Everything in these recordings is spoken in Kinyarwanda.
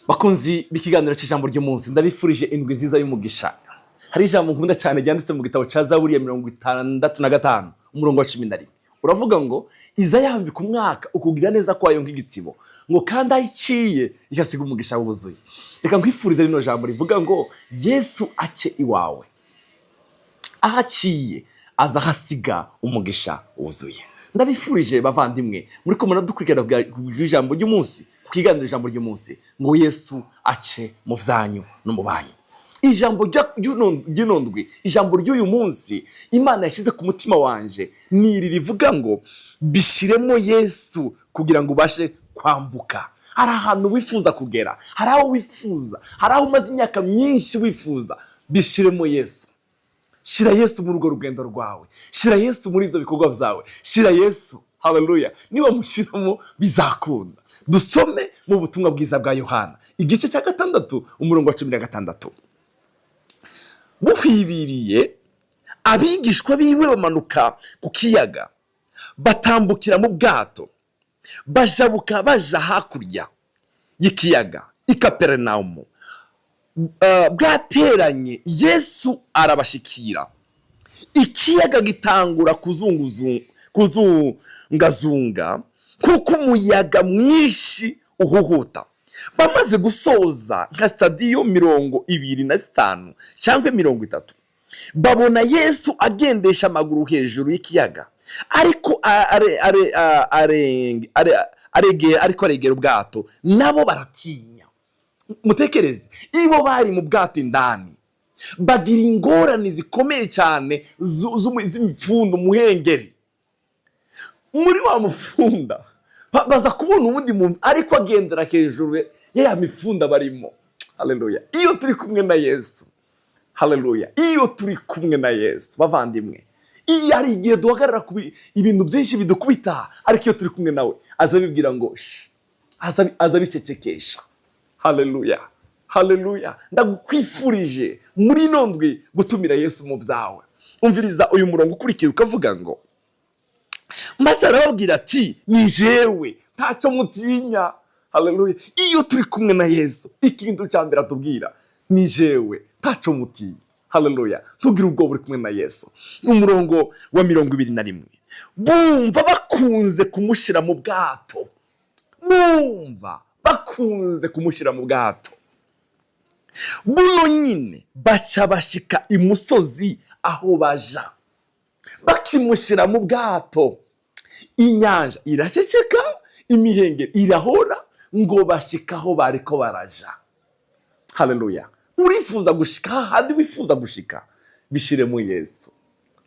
Bakunzi b'ikiganiro cy'ijambo ry'umunsi, ndabifurije indwi nziza y'umugisha. Hari ijambo nkunda cyane ryanditse mu gitabo cya Zaburi ya 65 umurongo wa 11. Uravuga ngo iza yambika umwaka ukugira neza kwayo nk'igitsibo, ngo kandi ayiciye igasiga umugisha wuzuye. Reka nkwifurize rino jambo rivuga ngo Yesu ace iwawe, ahaciye aza hasiga umugisha wuzuye. Ndabifurije bavandimwe muri ko muradukurikira ku ijambo ry'umunsi, ku kiganiro ijambo ry'umunsi, ngo Yesu ace mu vyanyu no mu banyu. Ijambo ry'inondwi, ijambo ry'uyu munsi Imana yashyize ku mutima wanje niri rivuga ngo bishiremo Yesu kugira ngo ubashe kwambuka. Hari ahantu wifuza kugera, hari aho wifuza, hari aho umaze imyaka myinshi wifuza. Bishiremo Yesu. Shira Yesu muri urwo rugendo rwawe, shira Yesu muri izo bikorwa byawe, shira Yesu. Haleluya. Niba mushiramo bizakunda. Dusome mu butumwa bwiza bwa Yohana igice cya 6 umurongo wa 16. Buhibiriye abigishwa biwe bamanuka ku kiyaga, batambukira mu bwato, bajabuka baja hakurya y'ikiyaga i Kaperinaumu. Bwateranye, Yesu arabashikira, ikiyaga gitangura kuzungazunga kuko umuyaga mwinshi uhuhuta. Bamaze gusoza nka stadiyo 25 cyangwa 30, babona Yesu agendesha amaguru hejuru y'ikiyaga, ariko aregera ubwato. Nabo baratinya. Mutekereze, ibo bari mu bwato indani, bagira ingorane zikomeye cyane z'imipfundo, muhengeri. Muri wa mufunda baza kubona ubundi muntu ariko agendera hejuru ya mifunda barimo. Haleluya. Iyo turi kumwe na Yesu, haleluya, iyo turi kumwe na Yesu bavandimwe, iyo ari igihe duhagarara ku ibintu byinshi bidukubita, ariko iyo turi kumwe nawe azabibwira ngo azabicecekesha. Haleluya, haleluya. Ndagukwifurije muri nondwi gutumira Yesu mu byawe. Umviriza uyu murongo ukurikira ukavuga ngo maze arababwira ati ni jewe, ntacyo mutinya. Haleluya. Iyo turi kumwe na Yesu, ikintu cya mbere atubwira ni jewe, ntacyo mutinya. Haleluya. Tugira ubwo buri kumwe na Yesu. Umurongo wa 21, bumva bakunze kumushyira mu bwato, bumva bakunze kumushyira mu bwato. Buno nyine baca bashika imusozi aho baja. Bakimushyira mu bwato, inyanja iraceceka, imihengeri irahora, ngo bashika aho bariko baraja. Haleluya. Urifuza gushika handi wifuza gushika, bishiremo Yesu.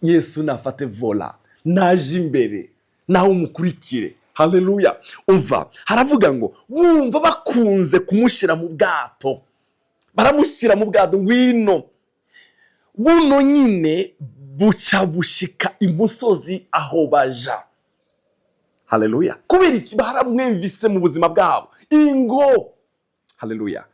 Yesu nafate vola, naje imbere, naho umukurikire. Haleluya. Umva, haravuga ngo bumva bakunze kumushyira mu bwato, baramushyira mu bwato, ngwino. Buno nyine buca bushika imusozi aho baja. Haleluya. Kubera iki? Baramwumvise mu buzima bwabo ingo. Haleluya.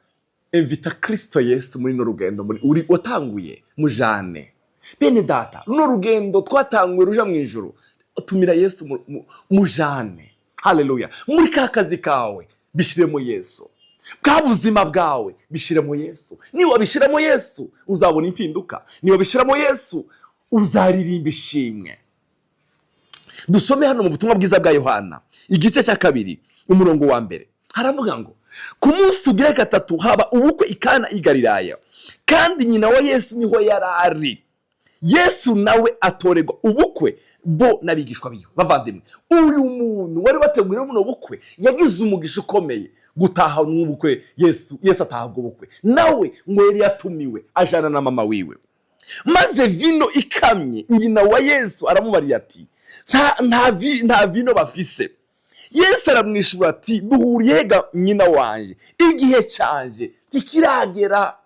Invita Kristo Yesu muri no rugendo uri watanguye mujane. Bene data, no rugendo twatanguye ruja mu ijuru, tumira Yesu mujane. Haleluya. Muri ka kazi kawe bishiremo Yesu, bwa buzima bwawe bishiremo Yesu. Niba bishiramo Yesu uzabona impinduka, niba bishiramo Yesu uzaririmba ishimwe. Dusome hano mu butumwa bwiza bwa Yohana igice cya 2 umurongo wa 1. Haravuga ngo ku munsi ugira 3 haba ubukwe i Kana i Galilaya, kandi nyina wa Yesu niho yarari. Yesu nawe atorerwa ubukwe bo nabigishwa biyo. Bavandimwe, uyu muntu wari wateguye mu bukwe yagize umugisha ukomeye gutaha n'ubukwe. Yesu atahabwa ubukwe, nawe ngo yari yatumiwe ajana na mama wiwe. Maze vino ikamye, nyina wa Yesu aramubariye ati nta vino bafise. Yesu aramwishura ati duhuriyega nyina wanje, igihe canje tikiragera.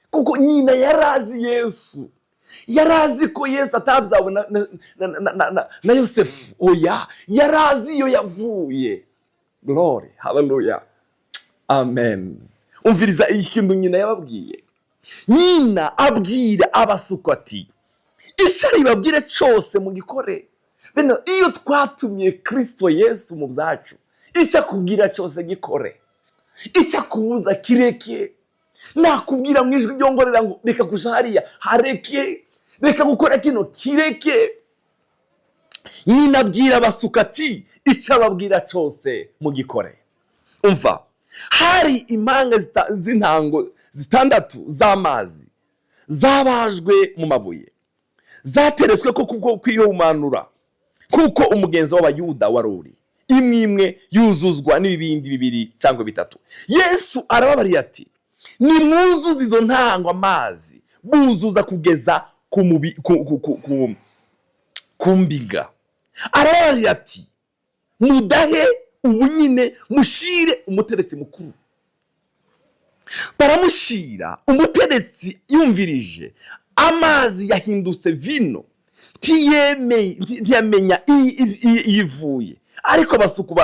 Kuko nyina yarazi Yesu, yarazi ko Yesu atabyawe na Yosefu. Oya, yarazi iyo yavuye. Glory, haleluya, amen. Umviriza ikintu nyina yababwiye. Nyina abwira abasuko ati ishari babwire cyose mu gikore. Bene iyo twatumye Kristo Yesu mu byacu, icyo akubwira cyose gikore. icyakubuza kireke. Nakubwira mu ijwi ryongorera ngo reka kuja hariya hareke, reka gukora kino kireke. Nyina abwira abasuka ati icyo ababwira cyose mugikore. Umva, hari impanga z'intango zitandatu z'amazi zabajwe mu mabuye, zateretswe ko kubwo kwiyomanura kuko umugenzo w'abayuda wari uri, imwe imwe yuzuzwa n'ibindi bibiri cyangwa bitatu. Yesu arababarira ati nimwuzuze izo ntango amazi, buzuza kugeza ku mbiga. Arababarira ati mudahe ubu nyine mushire umuteretsi mukuru. Baramushira, umuteretsi yumvirije, amazi yahindutse vino, ntiyamenya iyivuye. Ariko basuku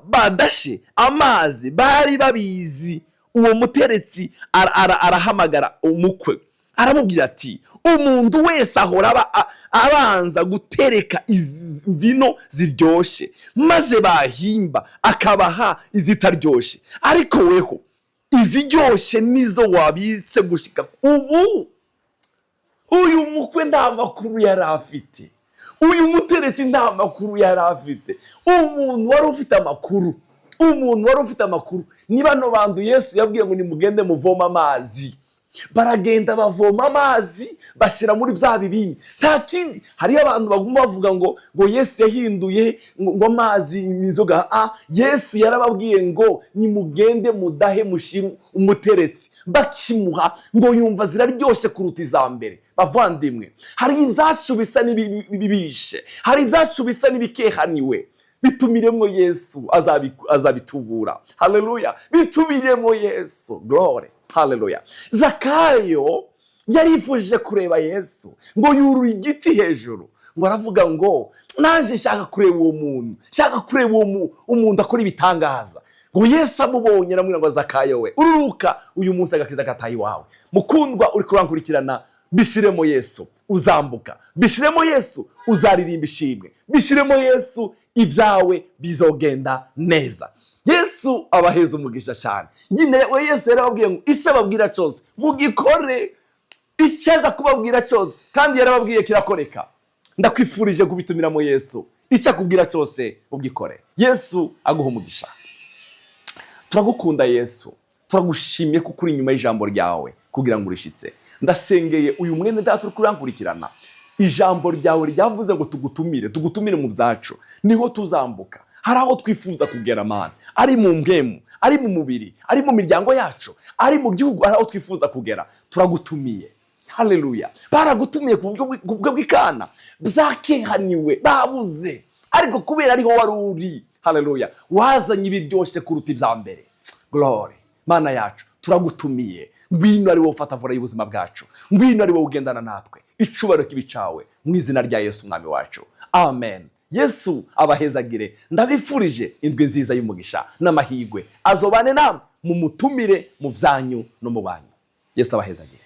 badashe amazi bari babizi. Uwo muteretsi arahamagara umukwe, aramubwira ati umuntu wese ahora abanza gutereka vino ziryoshe, maze bahimba akabaha izitaryoshe, ariko weho iziryoshe nizo wabitse gushika ubu. Uyu mukwe nta makuru yari afite, uyu muteretsi nta makuru yari afite. Umuntu wari ufite amakuru, ni bano bantu Yesu yabwiye ngo nimugende muvoma amazi. Baragenda bavoma amazi bashira muri bya bibindi, nta kindi. Hariyo abantu baguma bavuga ngo Yesu yahinduye ngo amazi imizoga. Yesu yarababwiye ngo nimugende mudahe mushira umuteretsi. Bakimuha ngo yumva ziraryoshe kuruta izambere. Bavandimwe, hari ibyacu bisa n'ibibishe, hari ibyacu bisa n'ibikehaniwe. Bitumiremo Yesu azabitubura. Haleluya, bitumiremo Yesu. Glory, haleluya. Zakayo yarifuje kureba Yesu, ngo yurura igiti hejuru, ngo aravuga ngo naje nshaka kureba uwo muntu, nshaka kureba umuntu akora ibitangaza. Ngo Yesu amubonye aramubwira ngo Zakayo we ururuka, uyu munsi agakiza gataye iwawe. Mukundwa uri kurankurikirana, bishiremo Yesu uzambuka, bishiremo Yesu uzaririmba ishimwe, bishiremo Yesu ibyawe bizogenda neza. Yesu abaheza umugisha cyane. Nyine we Yesu yarababwiye ngo icyo ababwira cyose mugikore, icyo aza kubabwira cyose kandi yarababwiye kirakoreka. Ndakwifurije kubitumiramo Yesu, icyo akubwira cyose ugikore. Yesu aguha umugisha. Turagukunda Yesu, turagushimiye kuko uri inyuma y'ijambo ryawe kugira ngo urishitse. Ndasengeye uyu mwene data uri kurankurikirana, ijambo ryawe ryavuze ngo tugutumire mu byacu, niho tuzambuka. Hari aho twifuza kugera Mana, ari mu mpemu, ari mu mubiri, ari mu miryango yacu, ari mu gihugu, hari aho twifuza kugera. Turagutumiye. Haleluya. Baragutumiye ku bwo bw'ikana, byakehaniwe babuze, ariko kubera ariho wari uri, haleluya, wazanye ibiryoshye kuruta ibya mbere. Glory, Mana yacu, turagutumiye. Ngwino ari wowe ufata vura y'ubuzima bwacu, ngwino ari wowe ugendana natwe. Icubaro kibicawe mu izina rya Yesu umwami wacu, amen. Yesu abahezagire. Ndabifurije indwi nziza y'umugisha n'amahirwe azobane namwe, mu mutumire mu byanyu no mu banyu. Yesu abahezagire.